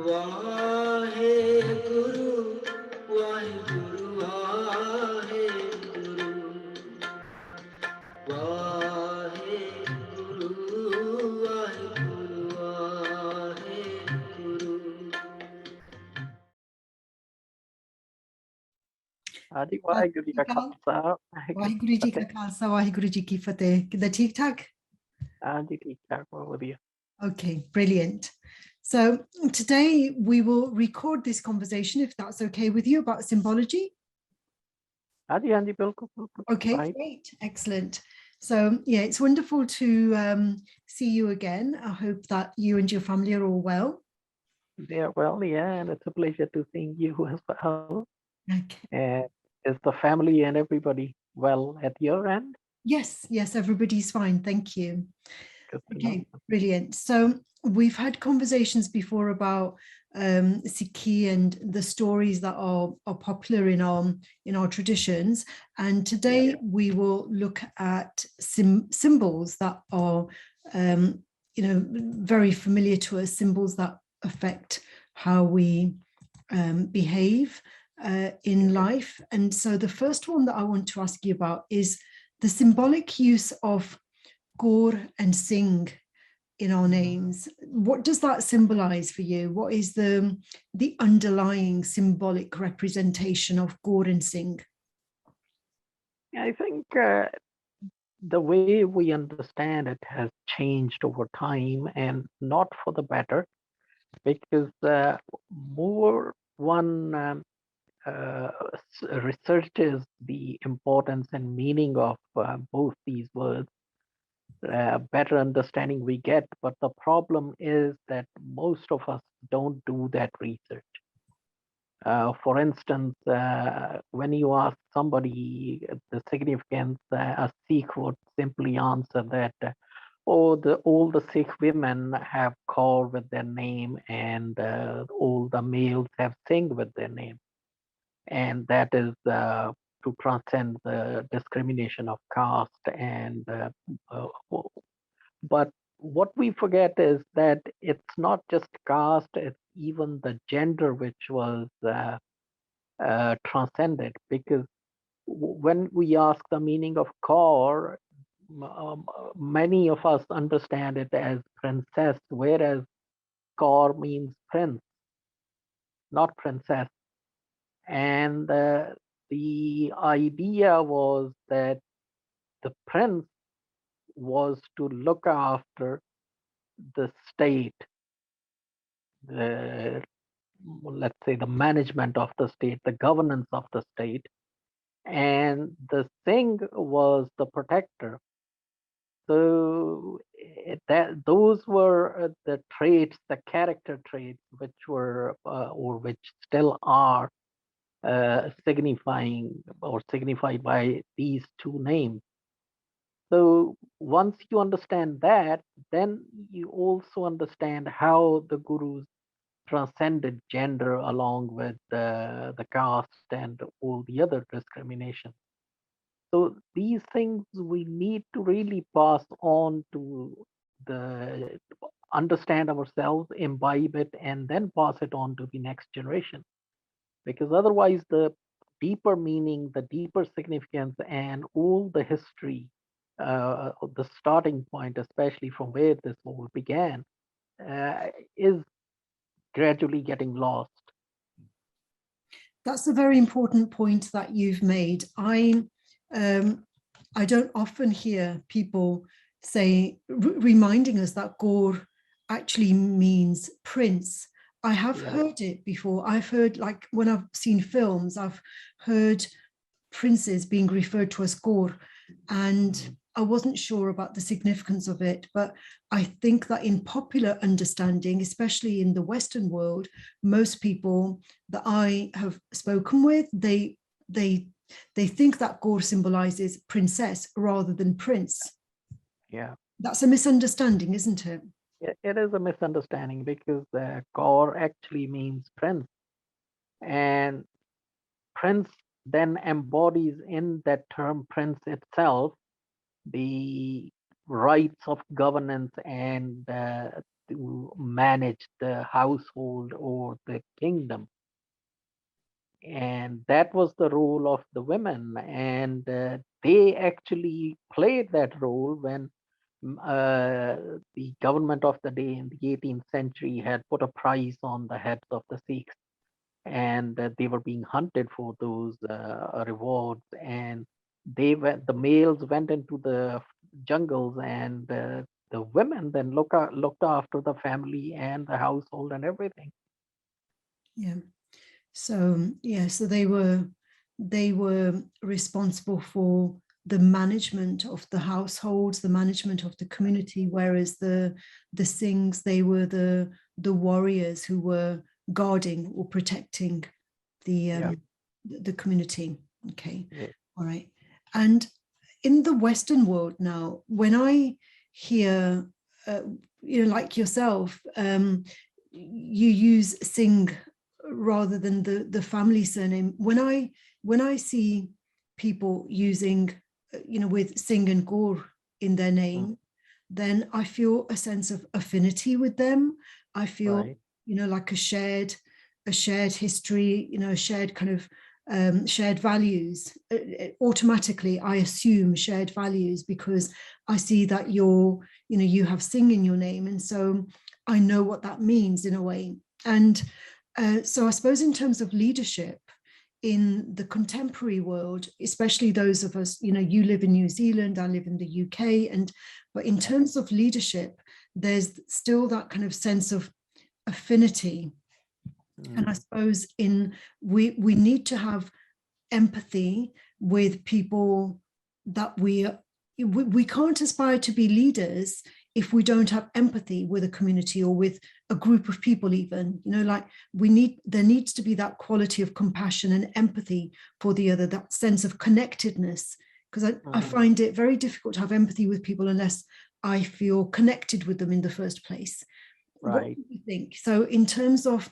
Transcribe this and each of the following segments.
ਵਾਹਿਗੁਰੂ ਵਾਹਿਗੁਰੂ ਵਾਹਿਗੁਰੂ ਵਾਹਿਗੁਰੂ ਵਾਹਿਗੁਰੂ ਵਾਹਿਗੁਰੂ ਹਾਂਜੀ ਵਾਹਿਗੁਰੂ ਜੀ ਕਾ ਖਾਲਸਾ ਵਾਹਿਗੁਰੂ ਜੀ ਕਾ ਖਾਲਸਾ ਵਾਹਿਗੁਰੂ ਜੀ ਕੀ ਫਤਿਹ ਕਿੱਦਾਂ ਠੀਕ ਠਾਕ ਹਾਂਜੀ ਠੀਕ ਠਾਕ ਬਹੁਤ ਵਧੀਆ Okay, brilliant. So today we will record this conversation, if that's okay with you, about symbology. ਹਾਂਜੀ ਹਾਂਜੀ ਬਿਲਕੁਲ Okay, right. great, excellent. So yeah, it's wonderful to see you again. I hope that you and your family are all well. Yeah, well, yeah, and it's a pleasure to see you as well. Okay. And is the family and everybody well at your end? Yes, everybody's fine, thank you. Good to Okay, know. brilliant. So we've had conversations before about Sikhi and the stories that are popular in our traditions, and today we will look at symbols that are very familiar to us, symbols that affect how we behave in life. And so the first one that I want to ask you about is the symbolic use of Gaur and Singh in our names. What does that symbolize for you? What is the underlying symbolic representation of Gaur and Singh? I think the way we understand it has changed over time, and not for the better, because more one researches the importance and meaning of both these words, better understanding we get. But the problem is that most of us don't do that research. For instance, when you ask somebody the significance, a Sikh would simply answer that, all the Sikh women have Kaur with their name, and all the males have Singh with their name. And that is to transcend the discrimination of caste. But what we forget is that it's not just caste, it's even the gender which was transcended. Because when we ask the meaning of Kaur, many of us understand it as princess, whereas Kaur means prince, not princess. And the idea was that the prince was to look after the state, let's say the management of the state, the governance of the state, and the Singh was the protector. So those were the traits, the character traits, which were or which still are signifying or signified by these two names. So once you understand that, then you also understand how the gurus transcended gender along with the caste and all the other discrimination. So these things we need to really pass on to the understand ourselves, imbibe it, and then pass it on to the next generation. Because otherwise, the deeper meaning, the deeper significance, and all the history, the starting point, especially from where this all began, is gradually getting lost. That's a very important point that you've made. I don't often hear people say, reminding us that Gaur actually means prince. I have heard it before. I've heard, like when I've seen films, I've heard princes being referred to as Gaur, and I wasn't sure about the significance of it, but I think that in popular understanding, especially in the Western world, most people that I have spoken with, they think that Gaur symbolizes princess rather than prince. Yeah. That's a misunderstanding, isn't it? It is a misunderstanding, because Kaur actually means prince. And prince then embodies in that term prince itself the rights of governance and to manage the household or the kingdom. And that was the role of the women. And they actually played that role when the government of the day in the 18th century had put a price on the heads of the Sikhs, and they were being hunted for those rewards. And the males went into the jungles, and the women then looked after the family and the household and everything. Yeah. So yeah, so they were responsible for the management of the households, the management of the community, whereas the Singhs, they were the warriors who were guarding or protecting Yeah. the community. Okay. Yeah. All right. And in the Western world now, when I hear like yourself, you use Singh rather than the family surname. When I see people using with Singh and Gaur in their name, then I feel a sense of affinity with them. I feel Right. like a shared history, a shared kind of shared values. Automatically I assume shared values because I see that you have Singh in your name, and so I know what that means in a way. And so I suppose in terms of leadership in the contemporary world, especially those of us, you live in New Zealand, I live in the UK, but in terms of leadership, there's still that kind of sense of affinity. And I suppose we need to have empathy with people that we can't aspire to be leaders if we don't have empathy with a community or with a group of people. Even like there needs to be that quality of compassion and empathy for the other, that sense of connectedness, because I find it very difficult to have empathy with people unless I feel connected with them in the first place. What Right. do you think? So in terms of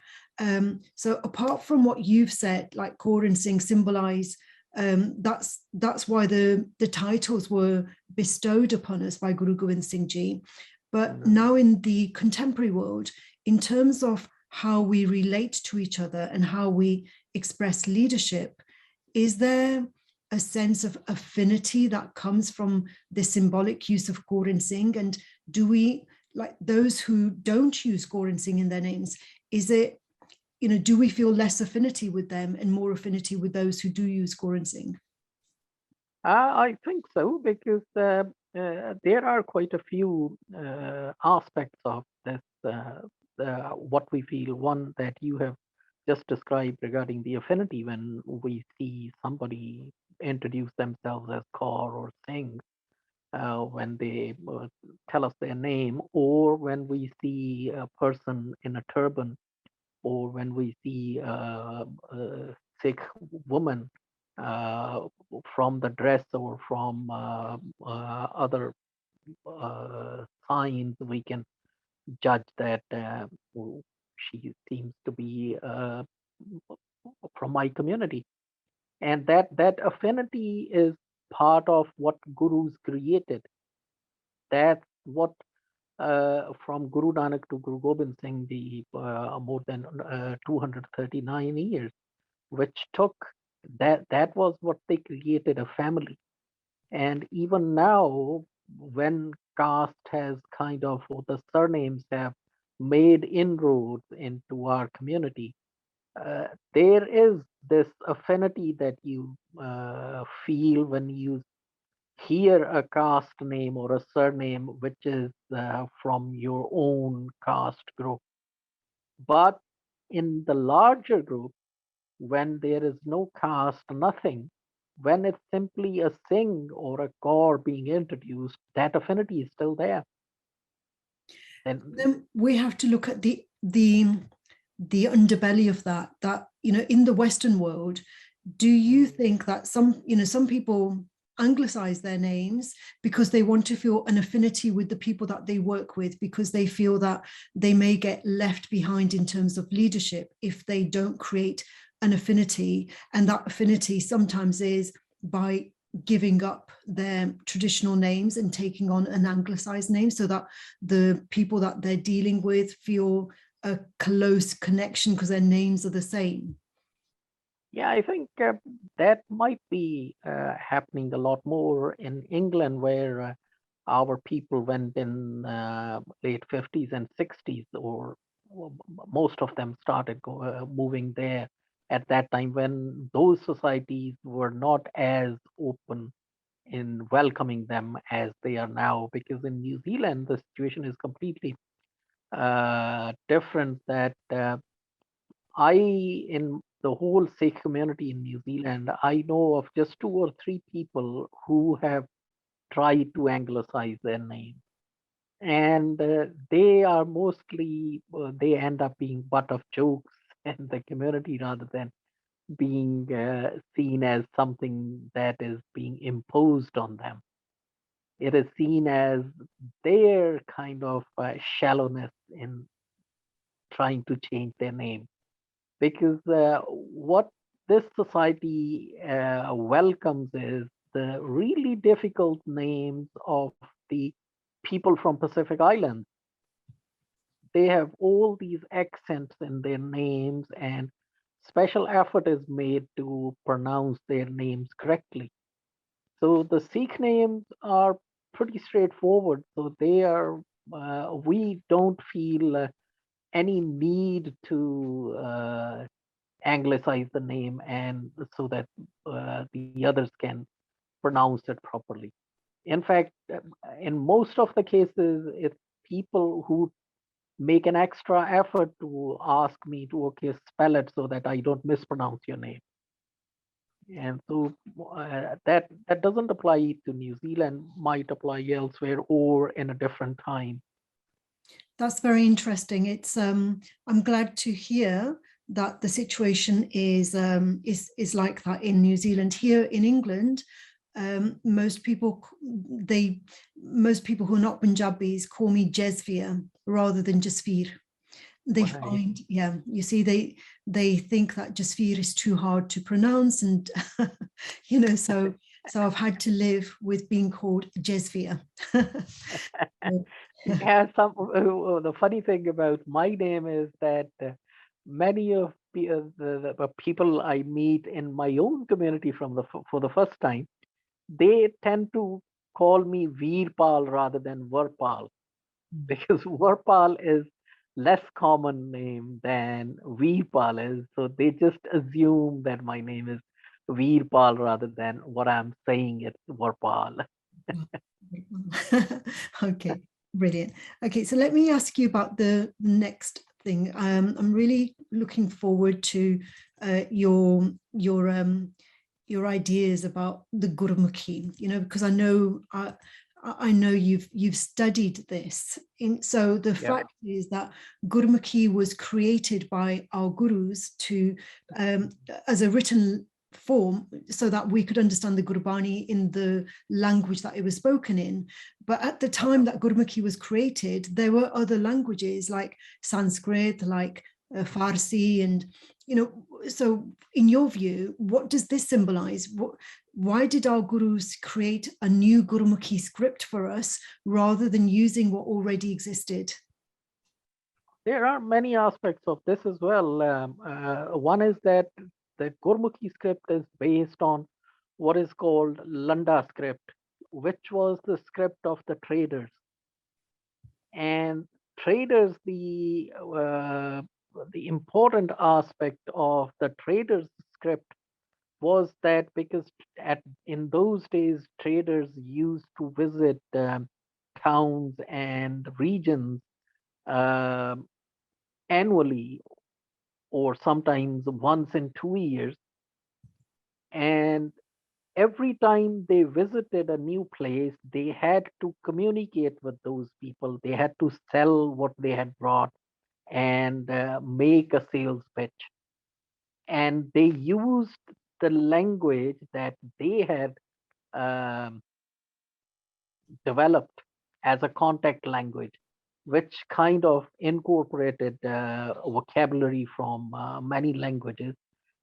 so apart from what you've said, like Kaur and Singh symbolize, that's why the titles were bestowed upon us by Guru Gobind Singh Ji. But now in the contemporary world, in terms of how we relate to each other and how we express leadership, is there a sense of affinity that comes from the symbolic use of Kaur and Singh? And do we, like those who don't use Kaur and Singh in their names, is it, do we feel less affinity with them and more affinity with those who do use Kaur and Singh? I think so, because there are quite a few aspects of this, what we feel. One that you have just described regarding the affinity when we see somebody introduce themselves as Kaur or Singh, when they tell us their name, or when we see a person in a turban, or when we see a Sikh woman, uh, from the dress or from other signs, we can judge that she seems to be from my community. And that affinity is part of what gurus created. That's what, from Guru Nanak to Guru Gobind Singh, the more than 239 years, which took, that was what they created, a family. And even now, when caste has kind of, or the surnames have made inroads into our community, there is this affinity that you feel when you hear a caste name or a surname which is from your own caste group. But in the larger group, when there is no caste, nothing, when it's simply a Singh or a Kaur being introduced, that affinity is still there. And Then we have to look at the underbelly of that, in the Western world, do you think that some people anglicize their names because they want to feel an affinity with the people that they work with, because they feel that they may get left behind in terms of leadership if they don't create an affinity? And that affinity sometimes is by giving up their traditional names and taking on an anglicized name so that the people that they're dealing with feel a close connection because their names are the same? Yeah, I think that might be happening a lot more in England, where our people went in late 50s and 60s, or most of them started moving there at that time, when those societies were not as open in welcoming them as they are now. Because in New Zealand, the situation is completely different. That in the whole Sikh community in New Zealand, I know of just two or three people who have tried to anglicize their name. And they are mostly, they end up being butt of jokes in the community rather than being seen as something that is being imposed on them. It is seen as their kind of shallowness in trying to change their name. Because what this society welcomes is the really difficult names of the people from Pacific Islands. They have all these accents in their names, and special effort is made to pronounce their names correctly. So the Sikh names are pretty straightforward. So they are, we don't feel any need to anglicize the name, and so that the others can pronounce it properly. In fact, in most of the cases, it's people who make an extra effort to ask me to, okay, spell it so that I don't mispronounce your name. And so that doesn't apply to New Zealand, might apply elsewhere or in a different time. That's very interesting. It's I'm glad to hear that the situation is like that in New Zealand. Here in England, most people who are not Punjabis call me Jesvia rather than Jasveer. They Right. find, yeah, you see, they think that Jasveer is too hard to pronounce, and so I've had to live with being called Jesvia. Yeah, the funny thing about my name is that many of the people I meet in my own community for the first time, they tend to call me Veerpal rather than Verpal, because Verpal is less common name than Veerpal is. So they just assume that my name is Veerpal rather than what I'm saying, it's Verpal. Okay, brilliant. Okay, so let me ask you about the next thing. I'm really looking forward to your ideas about the Gurumaki, because I know you've studied this. So the Yeah. fact is that Gurumaki was created by our gurus to as a written form so that we could understand the Gurbani in the language that it was spoken in. But at the time that Gurumaki was created, there were other languages like Sanskrit, like Farsi, and so in your view, what does this symbolize? Why did our gurus create a new Gurumukhi script for us rather than using what already existed? There are many aspects of this as well. One is that the Gurmukhi script is based on what is called Landa script, which was the script of the traders. And traders, the important aspect of the traders script was that because in those days traders used to visit towns and regions um annually, or sometimes once in 2 years. And every time they visited a new place, they had to communicate with those people. They had to sell what they had brought and make a sales pitch. And they used the language that they had um, developed as a contact language, which kind of incorporated vocabulary from many languages.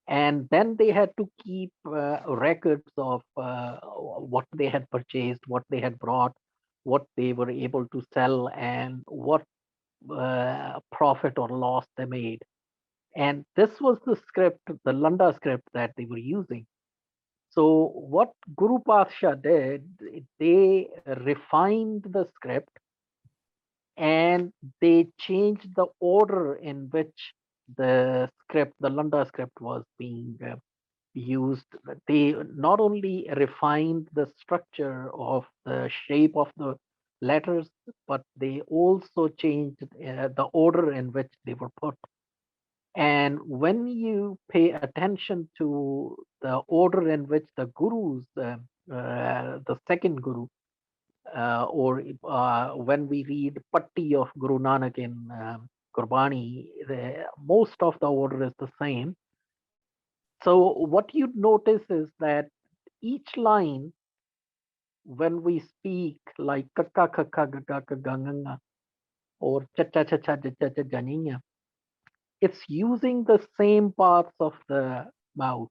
And then they had to keep records of what they had purchased, what they had brought, what they were able to sell, and what profit or loss they made. And this was the script, the Landa script that they were using. So what Guru Pasha did, they refined the script and they changed the order in which the script, the Landa script, was being used. They not only refined the structure of the shape of the letters, but they also changed the order in which they were put. And when you pay attention to the order in which the gurus, the second guru, or when we read Patti of Guru Nanak in Gurbani, most of the order is the same. So what you notice is that each line, when we speak like kaka kaka gaga ganganga or cha cha cha cha cha cha cha janinya, it's using the same parts of the mouth,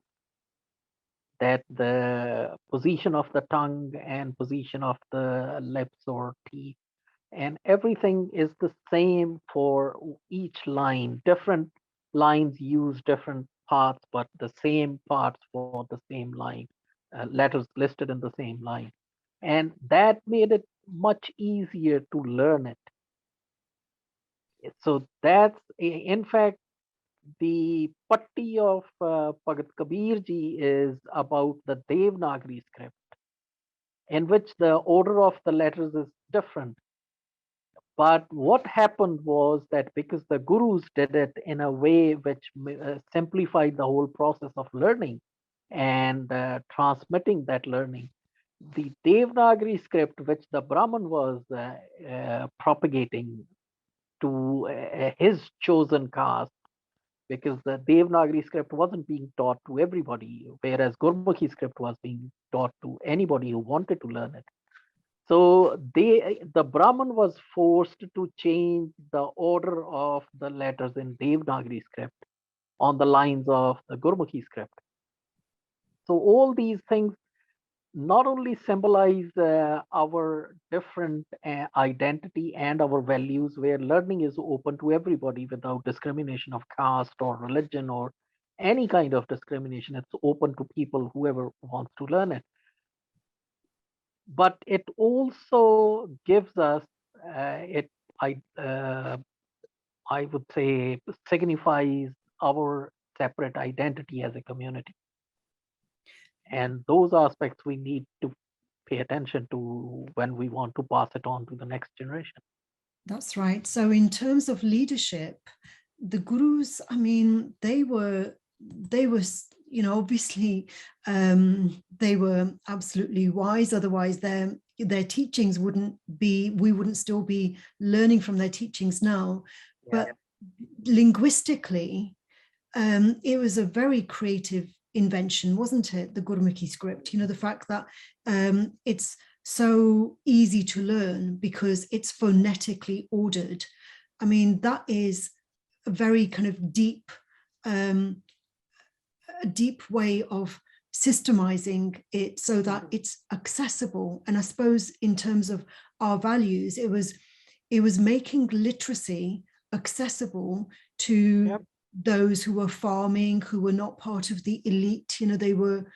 that the position of the tongue and position of the lips or teeth, and everything is the same for each line. Different lines use different parts, but the same parts for the same line, letters listed in the same line. And that made it much easier to learn it. So that's, in fact, the Patti of Bhagat Kabir ji is about the Devanagari script, in which the order of the letters is different. But what happened was that because the gurus did it in a way which simplified the whole process of learning and transmitting that learning, the Devanagari script, which the Brahman was propagating to his chosen caste, because the Devanagari script wasn't being taught to everybody, whereas Gurmukhi script was being taught to anybody who wanted to learn it. So the Brahman was forced to change the order of the letters in Devanagari script on the lines of the Gurmukhi script. So all these things not only symbolize our different identity and our values, where learning is open to everybody without discrimination of caste or religion or any kind of discrimination. It's open to people, whoever wants to learn it. But it also gives us it I I would say signifies our separate identity as a community, and those aspects we need to pay attention to when we want to pass it on to the next generation. That's right. So in terms of leadership, the gurus, I mean, they were, obviously they were absolutely wise. Otherwise, their teachings we wouldn't still be learning from their teachings now. But linguistically, it was a very creative invention, wasn't it? The Gurumukhi script, the fact that it's so easy to learn because it's phonetically ordered. I mean, that is a very kind of deep way of systemizing it so that it's accessible. And I suppose in terms of our values, it was making literacy accessible to those who were farming, who were not part of the elite. They were,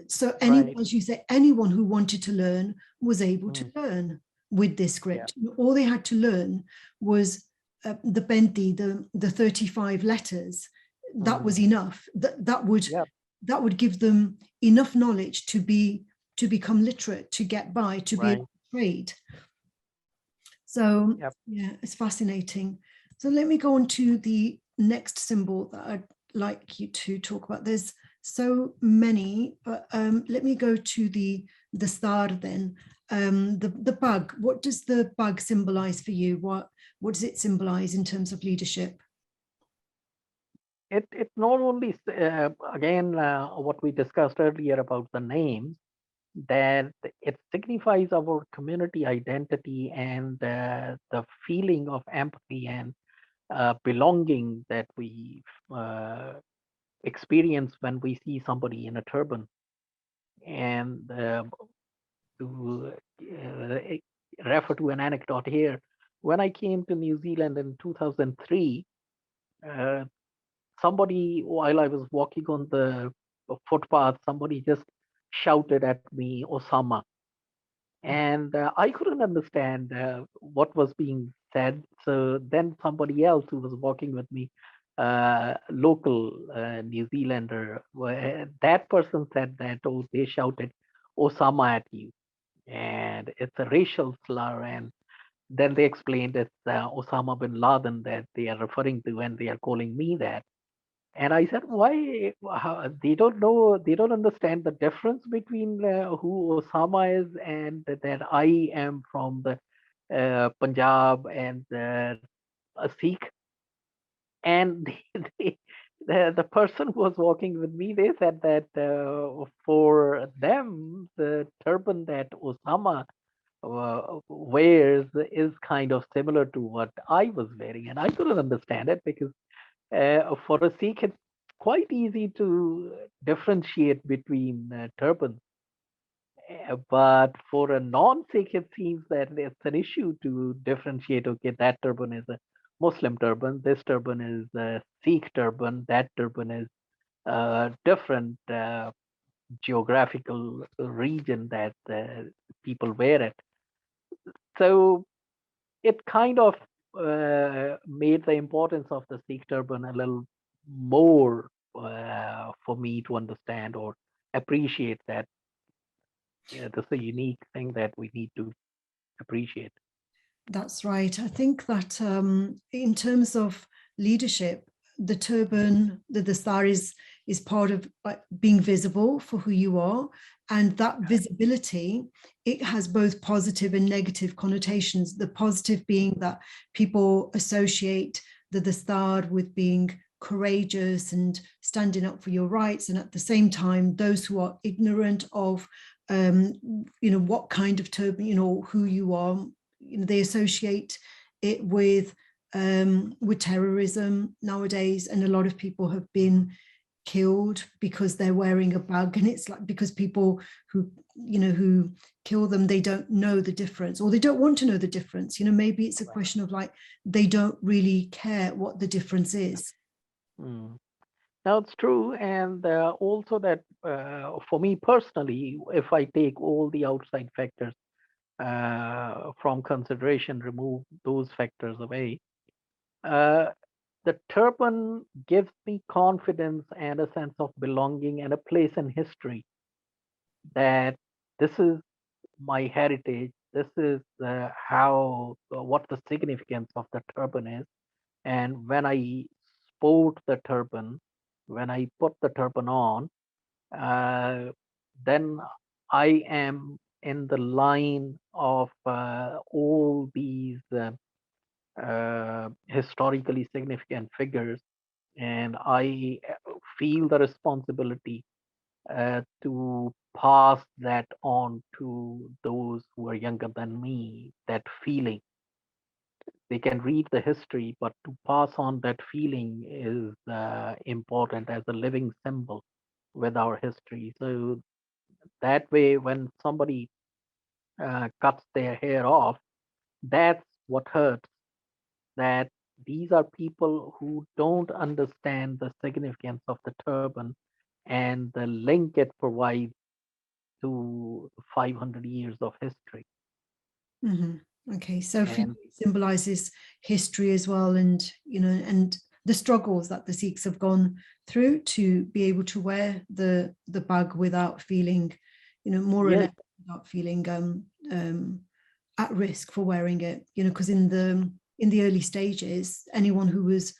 so as you say, anyone who wanted to learn was able to learn with this script. All they had to learn was the Benti, the 35 letters. That was enough. That would give them enough knowledge to become literate, to get by, to be able to trade. So yeah, it's fascinating. So let me go on to the next symbol that I'd like you to talk about. There's so many, but let me go to the star then. The bug. What does the bug symbolize for you? What does it symbolize in terms of leadership? It not only again what we discussed earlier about the names, that it signifies our community identity and the feeling of empathy and belonging that we experience when we see somebody in a turban. And to refer to an anecdote here, when I came to New Zealand in 2003, uh, somebody, while I was walking on the footpath, somebody just shouted at me, Osama. And I couldn't understand what was being said. So then somebody else who was walking with me, local New Zealander, that person said that, oh, they shouted Osama at you. And it's a racial slur. And then they explained it's Osama bin Laden that they are referring to, and they are calling me that. And I said, why? They don't know, they don't understand the difference between who Osama is and that I am from the Punjab and a Sikh. And the person who was walking with me, they said that for them, the turban that Osama wears is kind of similar to what I was wearing. And I couldn't understand it because for a Sikh, it's quite easy to differentiate between turbans. But for a non-Sikh, it seems that it's an issue to differentiate. Okay, that turban is a Muslim turban. This turban is a Sikh turban. That turban is a different geographical region that people wear it. So it kind of made the importance of the Sikh turban a little more for me to understand or appreciate that this is a unique thing that we need to appreciate. That's right. I think that in terms of leadership, the turban, the star is part of being visible for who you are, and that visibility, it has both positive and negative connotations. The positive being that people associate the star with being courageous and standing up for your rights, and at the same time, those who are ignorant of what kind of turban, who you are, they associate it with terrorism nowadays, and a lot of people have been killed because they're wearing a bag, and it's like because people who kill them, they don't know the difference, or they don't want to know the difference. Maybe it's a question of like they don't really care what the difference is. Mm. Now it's true, and also that for me personally, if I take all the outside factors from consideration, remove those factors away, uh, the turban gives me confidence and a sense of belonging and a place in history that this is my heritage. This is how what the significance of the turban is. And when I sport the turban, when I put the turban on, uh, then I am in the line of all these historically significant figures, and I feel the responsibility to pass that on to those who are younger than me. That feeling, they can read the history, but to pass on that feeling is important as a living symbol with our history. So that way, when somebody cuts their hair off, that's what hurts. That these are people who don't understand the significance of the turban and the link it provides to 500 years of history. Mm-hmm. Okay, so for you, And it symbolizes history as well, and the struggles that the Sikhs have gone through to be able to wear the bag without feeling, more or yes, less without feeling at risk for wearing it. Because in the early stages, anyone who was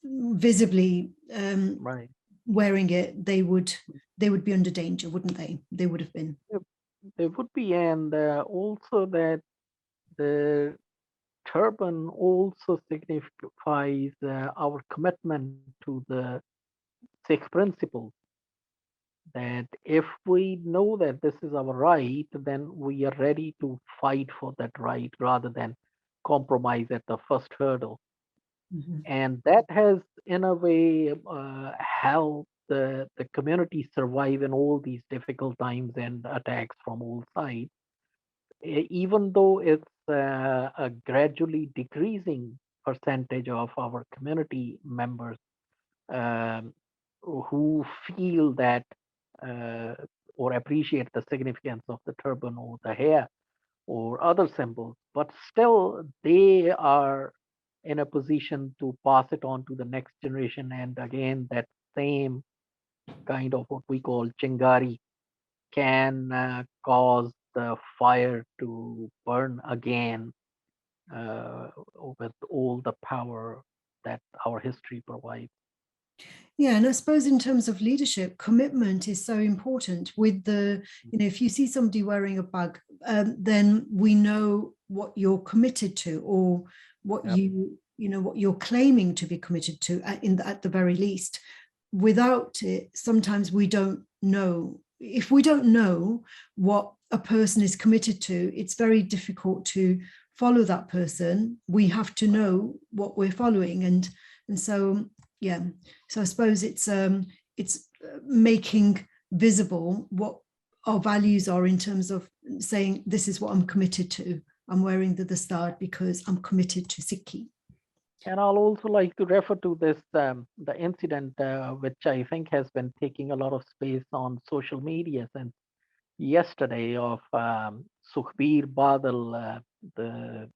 visibly right. wearing it, they would be under danger, wouldn't they? They would have been. There there would be, and also that the turban also signifies our commitment to the Sikh principles. That if we know that this is our right, then we are ready to fight for that right rather than compromise at the first hurdle. Mhm. And that has in a way help the community survive in all these difficult times and attacks from all sides. Even though it's a gradually decreasing percentage of our community members um, who feel that uh, or appreciate the significance of the turban or the hair or other symbols, but still they are in a position to pass it on to the next generation. And again, that same kind of what we call chingari can cause the fire to burn again uh, with all the power that our history provides. Yeah, and I suppose in terms of leadership, commitment is so important. With the, if you see somebody wearing a bag, then we know what you're committed to, or what Yep. what you're claiming to be committed to at the very least. Without it, sometimes we don't know. If we don't know what a person is committed to, it's very difficult to follow that person. We have to know what we're following, and so yeah. So I suppose it's making visible what our values are in terms of saying, this is what I'm committed to. I'm wearing the dastard because I'm committed to Sikhi. And I'll also like to refer to this the incident which I think has been taking a lot of space on social media since yesterday of Sukhbir Badal, the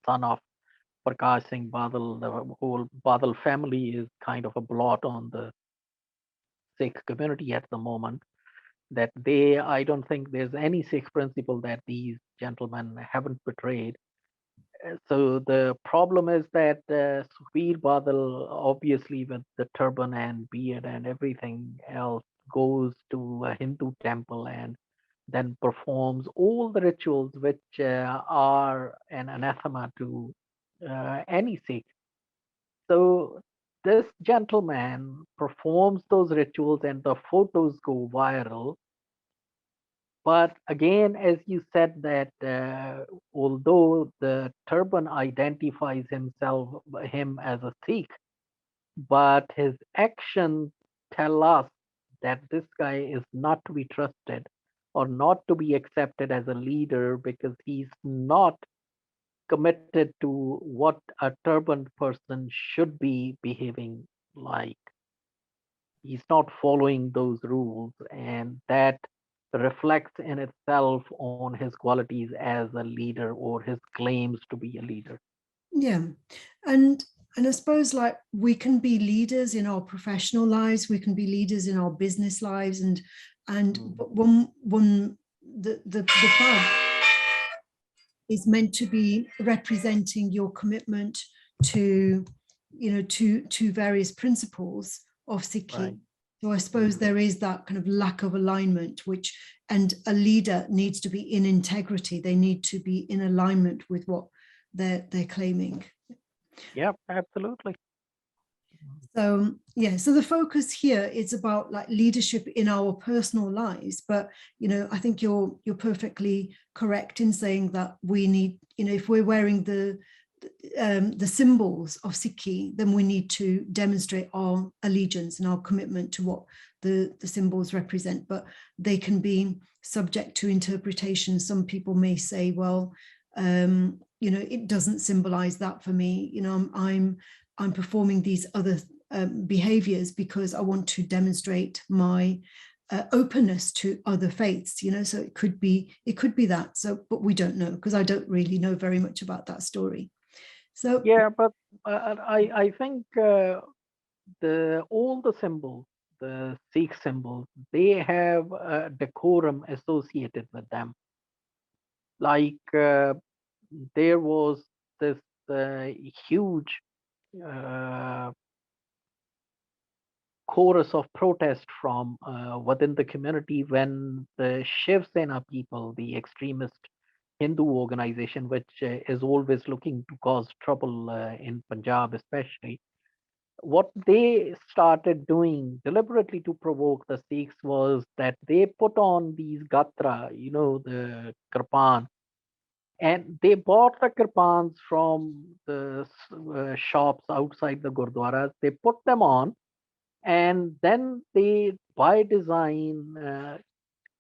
son of Prakash Singh Badal. The whole Badal family is kind of a blot on the Sikh community at the moment. That I don't think there's any Sikh principle that these gentlemen haven't betrayed. So the problem is that Sukhbir Badal, obviously with the turban and beard and everything else, goes to a Hindu temple and then performs all the rituals which are an anathema to any Sikh. So this gentleman performs those rituals and the photos go viral. But again, as you said, that although the turban identifies him as a Sikh, but his actions tell us that this guy is not to be trusted or not to be accepted as a leader because he's not committed to what a turbaned person should be behaving like. He's not following those rules, and that reflects in itself on his qualities as a leader or his claims to be a leader. Yeah, and I suppose like we can be leaders in our professional lives, we can be leaders in our business lives, and but one the bag is meant to be representing your commitment to to various principles of Sikhi. Right. So I suppose there is that kind of lack of alignment, which, and a leader needs to be in integrity. They need to be in alignment with what they're claiming. Yep, absolutely. So yeah, so the focus here is about like leadership in our personal lives, but I think you're perfectly correct in saying that we need, if we're wearing the symbols of Sikhi, then we need to demonstrate our allegiance and our commitment to what the symbols represent, but they can be subject to interpretation. Some people may say, well, it doesn't symbolize that for me. I'm performing these other behaviors because I want to demonstrate my openness to other faiths, so it could be that. So, but we don't know, because I don't really know very much about that story. So Yeah, but I think all the symbols, the Sikh symbols, they have a decorum associated with them. Like there was this huge uh, chorus of protest from within the community when the Shiv Sena people, the extremist Hindu organization, which is always looking to cause trouble in Punjab, especially, what they started doing deliberately to provoke the Sikhs was that they put on these gatra, the kirpan, And they bought the kirpans from the shops outside the gurdwaras. They put them on, and then they, by design,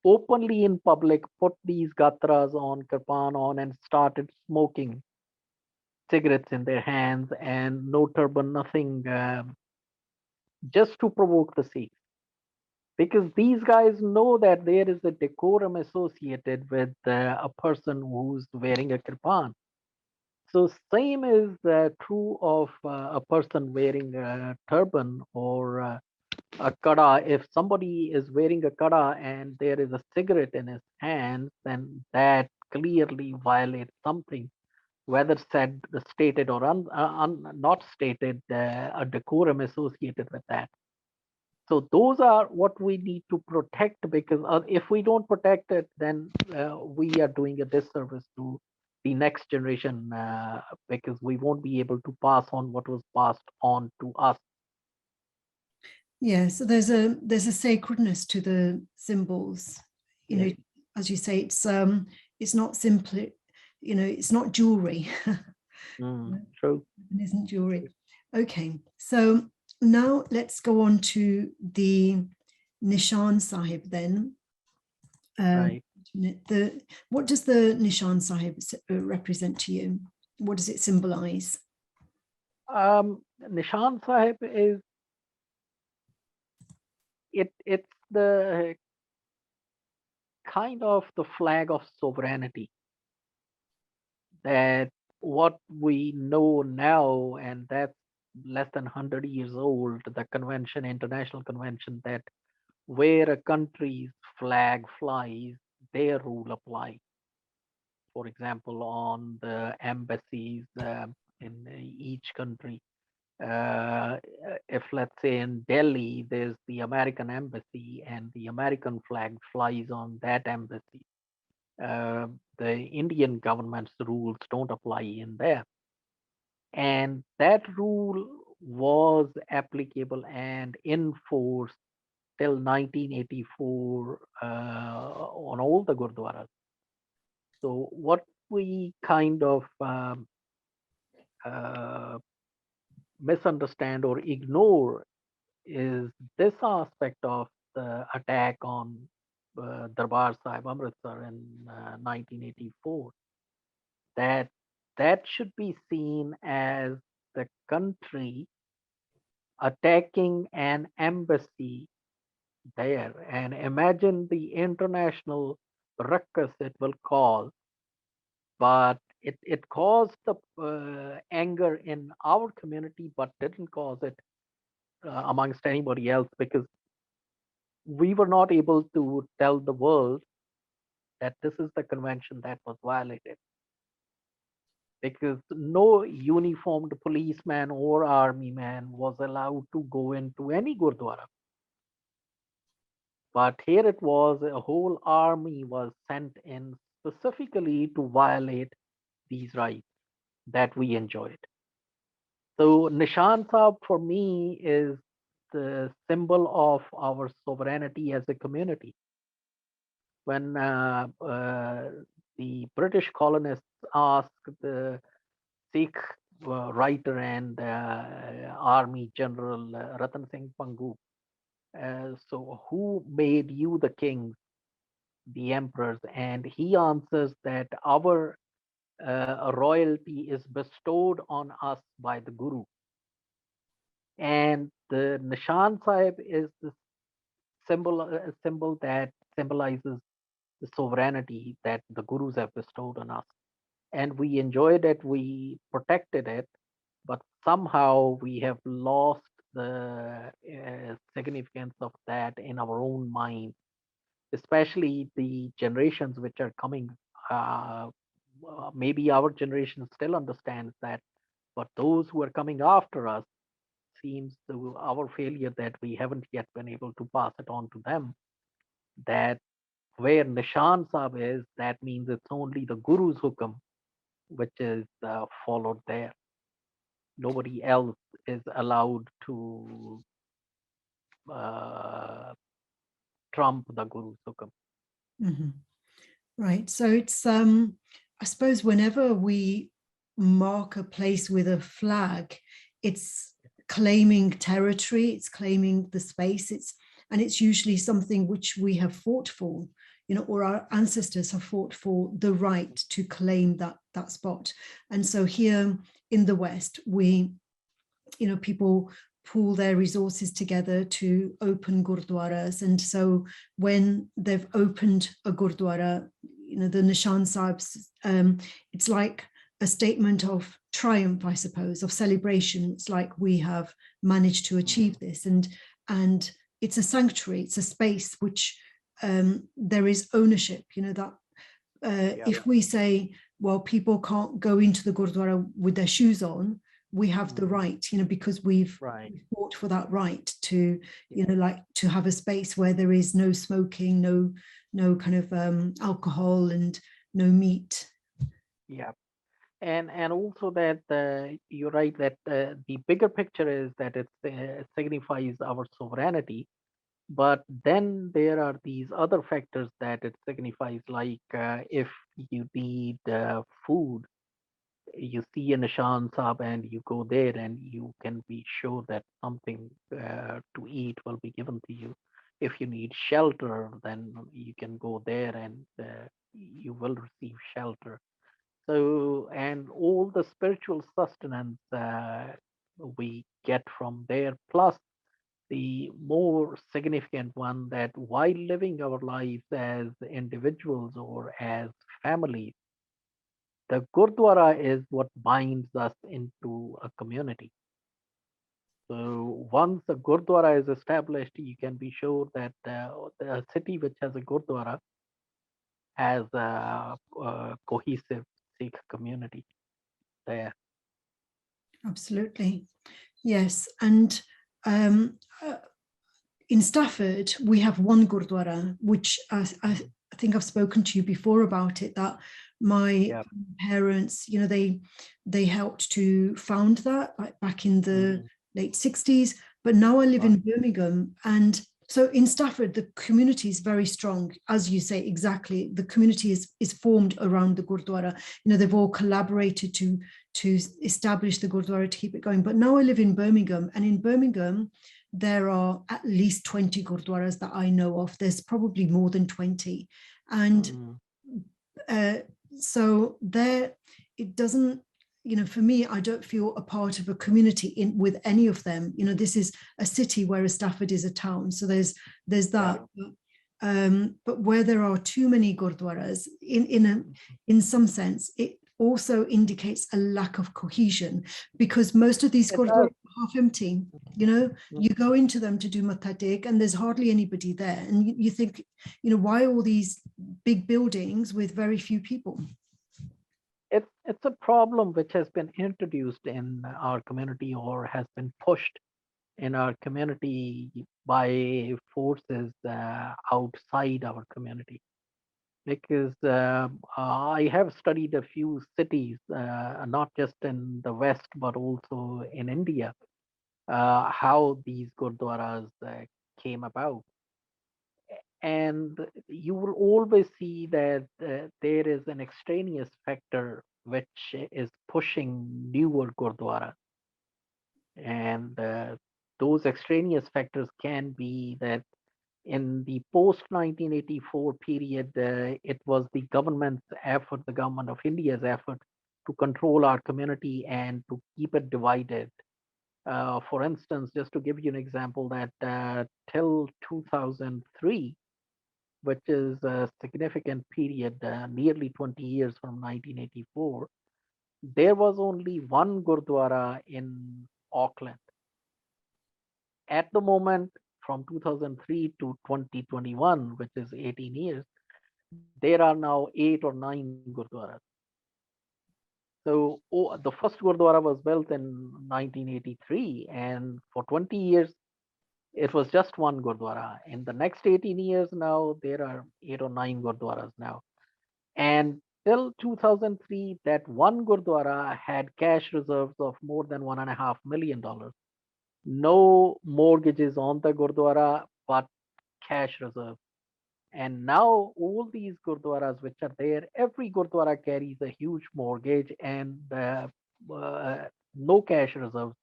openly in public, put these gatras on, kirpan on, and started smoking cigarettes in their hands, and no turban, nothing, just to provoke the Sikhs. Because these guys know that there is a decorum associated with a person who's wearing a kirpan. So same is true of a person wearing a turban or a kada. If somebody is wearing a kada and there is a cigarette in his hands, then that clearly violates something, whether said, stated or not stated, a decorum associated with that. So those are what we need to protect, because if we don't protect it, then we are doing a disservice to the next generation, because we won't be able to pass on what was passed on to us. Yeah, so there's a sacredness to the symbols. You know, Yeah. as you say, it's not simply, you know, it's not jewelry. True. It isn't jewelry. True. Okay, so now let's go on to the Nishan Sahib then. Right. What does the Nishan Sahib represent to you? What does it symbolize? Nishan Sahib is it's the kind of the flag of sovereignty, that what we know now, and that's less than 100 years old, the convention, international convention, that where a country's flag flies, their rule applies. For example, on the embassies in each country. If, let's say, in Delhi, there's the American embassy and the American flag flies on that embassy, uh, the Indian government's rules don't apply in there. And that rule was applicable and in force till 1984 on all the gurdwaras. So what we kind of uh, misunderstand or ignore is this aspect of the attack on Darbar Sahib Amritsar in 1984. That that should be seen as the country attacking an embassy there, and imagine the international ruckus it will cause. But it caused the anger in our community, but didn't cause it amongst anybody else, because we were not able to tell the world that this is the convention that was violated, because no uniformed policeman or army man was allowed to go into any gurdwara. But here it was, a whole army was sent in specifically to violate these rights that we enjoyed. So Nishan Sahib for me is the symbol of our sovereignty as a community. When the British colonists asked the Sikh writer and army general Ratan Singh Pangu, so who made you the kings, the emperors? And he answers that our royalty is bestowed on us by the Guru. And the Nishan Sahib is the symbol that symbolizes the sovereignty that the Gurus have bestowed on us. And we enjoyed it, we protected it, but somehow we have lost the significance of that in our own mind, especially the generations which are coming. Uh, Maybe our generation still understands that, but those who are coming after us, seems to our failure that we haven't yet been able to pass it on to them. That where Nishan Sahib is, that means it's only the Guru's hukam which is followed there. Nobody else is allowed to uh, trump the Guru's hukam. Mhm. Right. So it's I suppose whenever we mark a place with a flag, it's claiming territory, it's claiming the space, and it's usually something which we have fought for, or our ancestors have fought for the right to claim that spot. And so here in the West, people pool their resources together to open gurdwaras. And so when they've opened a gurdwara, the Nishan Sahibs, it's like a statement of triumph, I suppose, of celebration. It's like we have managed to achieve this, and it's a sanctuary, it's a space which there is ownership, that if we say, well, people can't go into the gurdwara with their shoes on, we have the right, because we've fought for that right to, like to have a space where there is no smoking, no kind of alcohol and no meat. Yeah. And also that you're right that the bigger picture is that it signifies our sovereignty, but then there are these other factors that it signifies, like if you need food, you see a Nishan Sahib and you go there and you can be sure that something to eat will be given to you. If you need shelter, then you can go there and you will receive shelter. So, and all the spiritual sustenance we get from there, plus the more significant one, that while living our lives as individuals or as families, the Gurdwara is what binds us into a community. So once a Gurdwara is established, you can be sure that a city which has a Gurdwara has a cohesive Sikh community there. Absolutely. Yes. And in Stafford, we have one Gurdwara, which I think I've spoken to you before about it, that my parents, they helped to found that, like back in the late 60s. But now I live in Birmingham, and so in Stafford, the community is very strong, as you say, exactly. The community is formed around the Gurdwara. They've all collaborated to establish the Gurdwara, to keep it going. But now I live in Birmingham, and in Birmingham, there are at least 20 Gurdwaras that I know of. There's probably more than 20. And so there, it doesn't, for me, I don't feel a part of a community with any of them. This is a city, whereas Stafford is a town. So there's that. But where there are too many Gurdwaras, in some sense, it also indicates a lack of cohesion, because most of these Gurdwaras are half empty. You go into them to do Matha Tek and there's hardly anybody there. And you think, why all these big buildings with very few people? It's a problem which has been introduced in our community or has been pushed in our community by forces outside our community. Because I have studied a few cities, not just in the West, but also in India, how these gurdwaras came about. And you will always see that there is an extraneous factor which is pushing newer gurdwaras. And those extraneous factors can be that in the post 1984 period, it was the government's effort, the government of India's effort to control our community and to keep it divided. For instance, just to give you an example, that till 2003, which is a significant period, nearly 20 years from 1984, there was only one Gurdwara in Auckland. At the moment, from 2003 to 2021, which is 18 years, there are now 8 or 9 Gurdwaras. So the first Gurdwara was built in 1983, and for 20 years, it was just one Gurdwara. In the next 18 years now, there are 8 or 9 Gurdwaras now. And till 2003, that one Gurdwara had cash reserves of more than $1.5 million. No mortgages on the Gurdwara, but cash reserve. And now all these gurdwaras which are there, every gurdwara carries a huge mortgage and no cash reserves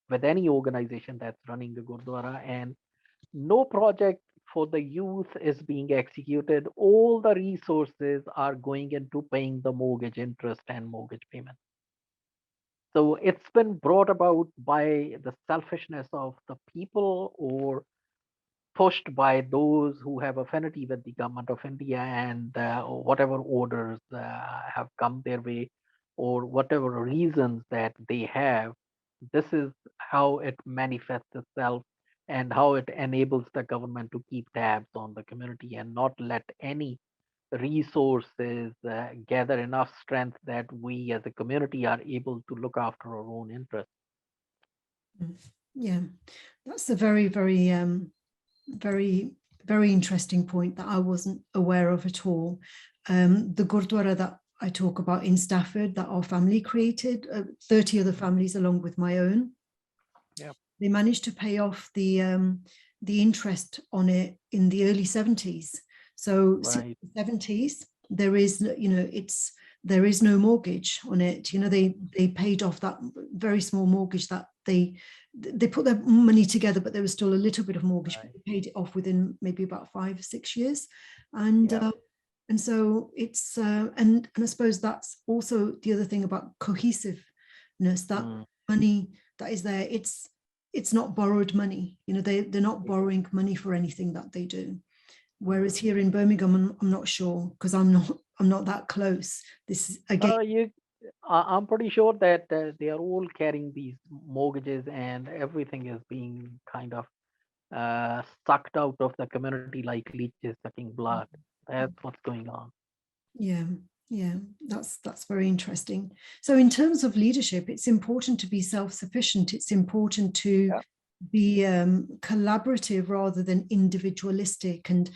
with any organization that's running the gurdwara, and no project for the youth is being executed. All the resources are going into paying the mortgage interest and mortgage payment. So it's been brought about by the selfishness of the people, or pushed by those who have affinity with the government of India, and whatever orders have come their way, or whatever reasons that they have. This is how it manifests itself, and how it enables the government to keep tabs on the community and not let any resources gather enough strength that we as a community are able to look after our own interests. Yeah, that's a very, very interesting point that I wasn't aware of at all. The Gurdwara that I talk about in Stafford, that our family created, 30 other families along with my own. Yeah. They managed to pay off the interest on it in the early 70s. So Right. 70s, there is, there is no mortgage on it. They paid off that very small mortgage that they put their money together, but there was still a little bit of mortgage. Right. But they paid it off within maybe about 5 or 6 years, and Yeah. and so it's and I suppose that's also the other thing about cohesiveness. That money that is there, it's not borrowed money. They're not borrowing money for anything that they do. Whereas here in Birmingham, I'm not sure, because I'm not that close. This is again. I'm pretty sure that they are all carrying these mortgages, and everything is being kind of sucked out of the community like leeches sucking blood. That's what's going on. Yeah, that's very interesting. So in terms of leadership, it's important to be self-sufficient. It's important to Yeah. be collaborative rather than individualistic. And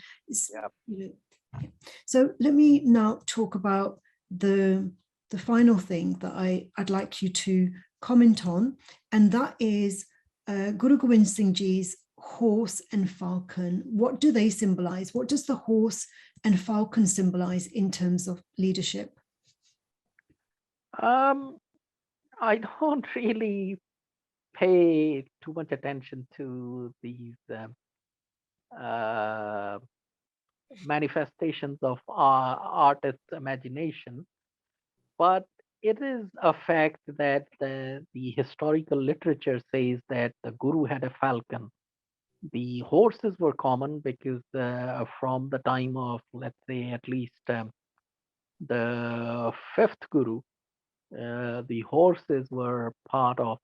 so let me now talk about the final thing that I'd like you to comment on, and that is Guru Gobind Singh Ji's horse and falcon. What do they symbolize? What does the horse and falcon symbolize in terms of leadership? I don't really pay too much attention to these uh, manifestations of artists' imagination, but it is a fact that the historical literature says that the guru had a falcon. The horses were common because from the time of, let's say, at least the fifth guru, the horses were part of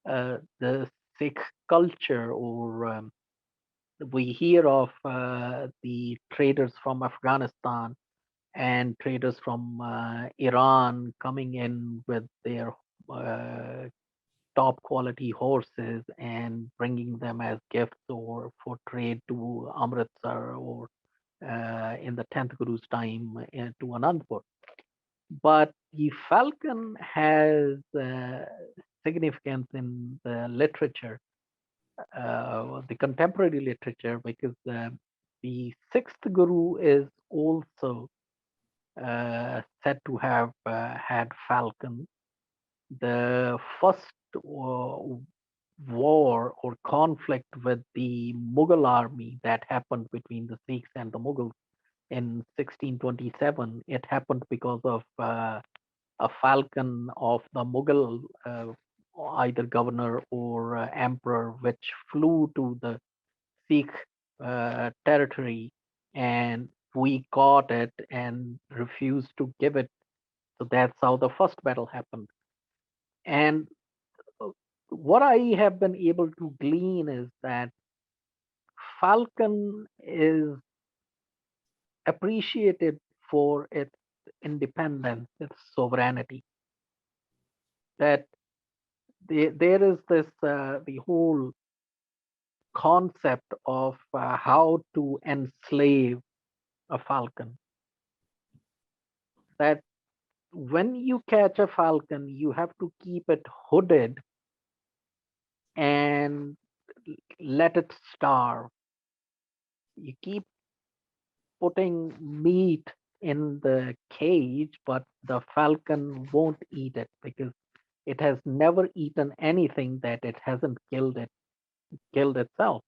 the Sikh culture, or we hear of the traders from Afghanistan and traders from Iran coming in with their uh, top quality horses and bringing them as gifts or for trade to Amritsar, or in the 10th Guru's time to Anandpur. But the falcon has significance in the literature, the contemporary literature, because the sixth Guru is also said to have had falcon. The first war or conflict with the Mughal army that happened between the Sikhs and the Mughals in 1627, it happened because of a falcon of the Mughal either governor or emperor, which flew to the Sikh territory, and we got it and refused to give it. So that's how the first battle happened. And what I have been able to glean is that falcon is appreciated for its independence, its sovereignty. That there is this the whole concept of how to enslave a falcon. That when you catch a falcon, you have to keep it hooded and let it starve. You keep putting meat in the cage, but the falcon won't eat it because it has never eaten anything that it hasn't killed itself.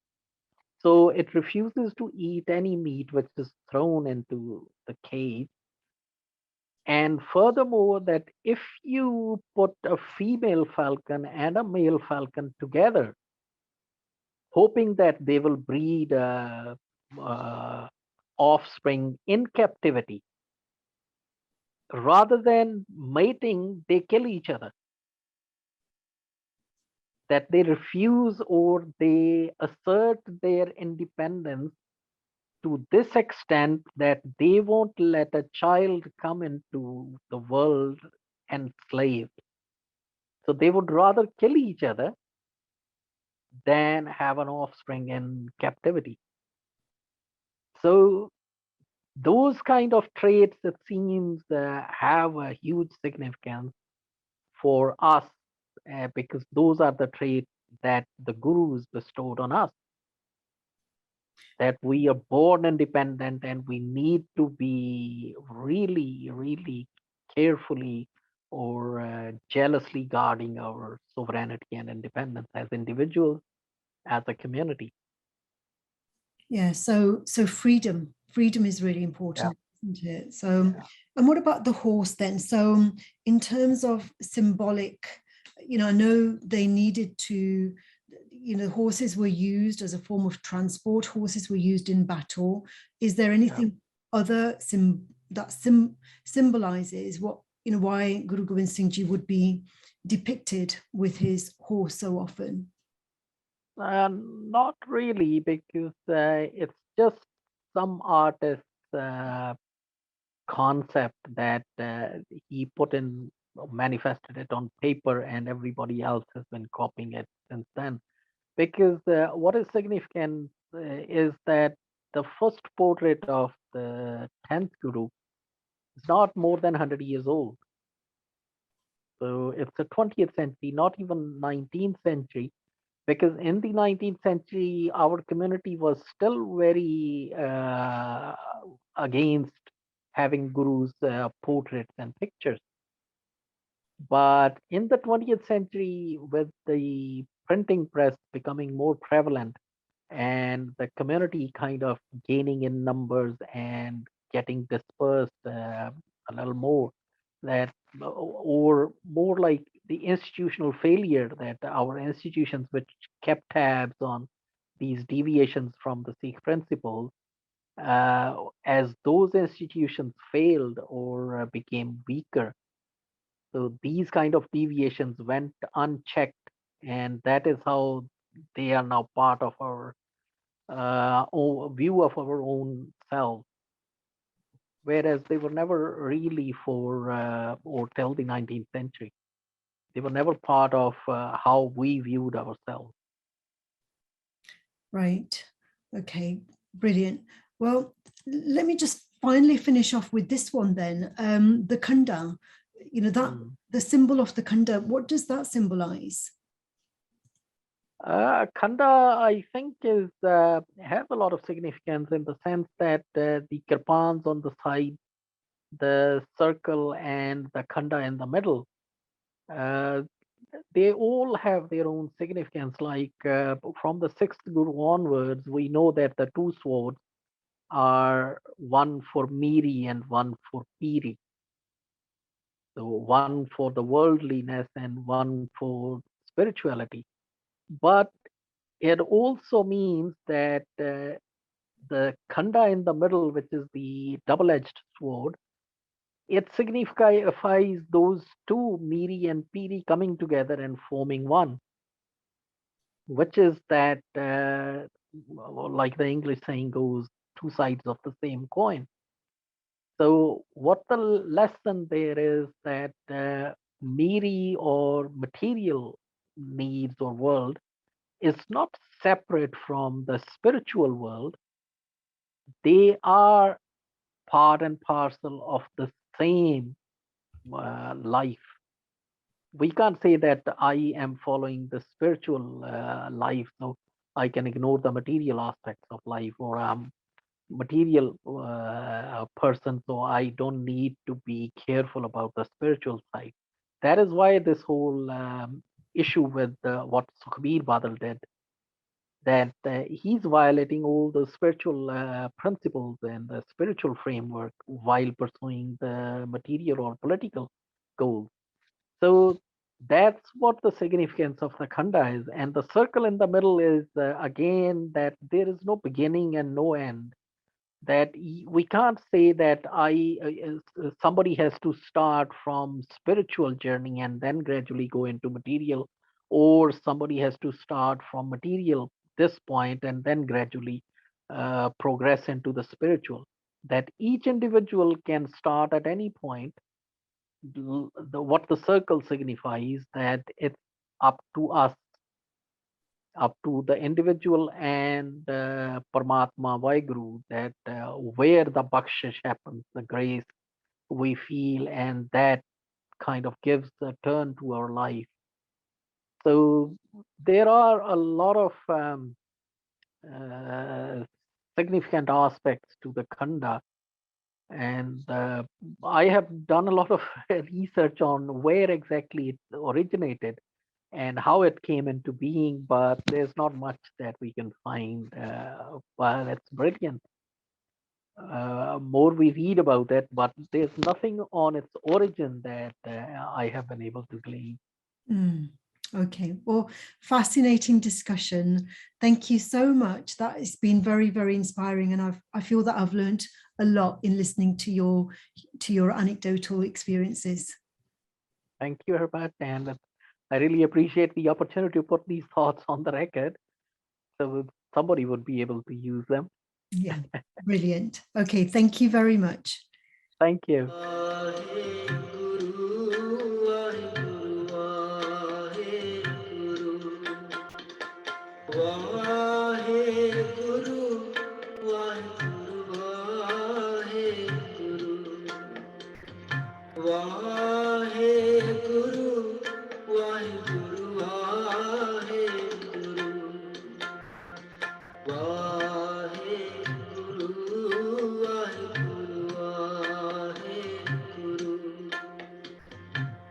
So it refuses to eat any meat which is thrown into the cage. And furthermore, that if you put a female falcon and a male falcon together, hoping that they will breed uh, offspring in captivity, rather than mating, they kill each other. That they refuse or they assert their independence to this extent that they won't let a child come into the world enslaved. So they would rather kill each other than have an offspring in captivity. So those kind of traits, it seems, have a huge significance for us, because those are the traits that the gurus bestowed on us, that we are born independent and we need to be really, really carefully or jealously guarding our sovereignty and independence as individuals, as a community. Yeah, so freedom is really Yeah. important, isn't it? So, and what about the horse then? So in terms of symbolic, I know they needed to, horses were used as a form of transport. Horses were used in battle. Is there anything other that symbolizes what, why Guru Gobind Singh Ji would be depicted with his horse so often? Not really, because it's just some artist's concept that he put in, manifested it on paper, and everybody else has been copying it since then. Because what is significant is that the first portrait of the 10th Guru is not more than 100 years old. So it's the 20th century, not even 19th century, because in the 19th century, our community was still very against having gurus' portraits and pictures. But in the 20th century, with the printing press becoming more prevalent and the community kind of gaining in numbers and getting dispersed a little more, that or more like the institutional failure, that our institutions which kept tabs on these deviations from the Sikh principles, as those institutions failed or became weaker, so these kind of deviations went unchecked, and that is how they are now part of our view of our own self, whereas they were never really for or till the 19th century. They were never part of how we viewed ourselves. Right. Okay. Brilliant. Well, let me just finally finish off with this one then. The khanda, that the symbol of the khanda, what does that symbolize? Khanda, I think, is has a lot of significance in the sense that the kirpans on the side, the circle, and the khanda in the middle, uh, they all have their own significance. Like from the sixth guru onwards, we know that the two swords are one for Miri and one for Piri. So one for the worldliness and one for spirituality. But it also means that the khanda in the middle, which is the double-edged sword, it signifies those two, Miri and Piri, coming together and forming one, which is that, like the English saying goes, two sides of the same coin. So, what the lesson there is that Miri or material needs or world is not separate from the spiritual world. They are part and parcel of the same life. We can't say that I am following the spiritual life, so I can ignore the material aspects of life, or I'm material person, so I don't need to be careful about the spiritual side. That is why this whole issue with what Sukhbir Badal did, that he's violating all the spiritual principles and the spiritual framework while pursuing the material or political goals. So that's what the significance of the khanda is. And the circle in the middle is again that there is no beginning and no end. That we can't say that somebody has to start from spiritual journey and then gradually go into material, or somebody has to start from material this point and then gradually progress into the spiritual. That each individual can start at any point. What the circle signifies, that it's up to us, up to the individual and Paramatma Vaheguru, that where the bakshish happens, the grace we feel, and that kind of gives a turn to our life. So there are a lot of uh, significant aspects to the khanda, and I have done a lot of research on where exactly it originated and how it came into being, but there's not much that we can find. But it's brilliant. More we read about it, but there's nothing on its origin that I have been able to glean. Mm. Okay, well, fascinating discussion. Thank you so much. That has been very, very inspiring, and I feel that I've learned a lot in listening to your anecdotal experiences. Thank you, Herbert, and I really appreciate the opportunity to put these thoughts on the record, so somebody would be able to use them. Yeah, brilliant. Okay, thank you very much. Thank you. Waheguru Waheguru Waheguru Waheguru Waheguru Waheguru Waheguru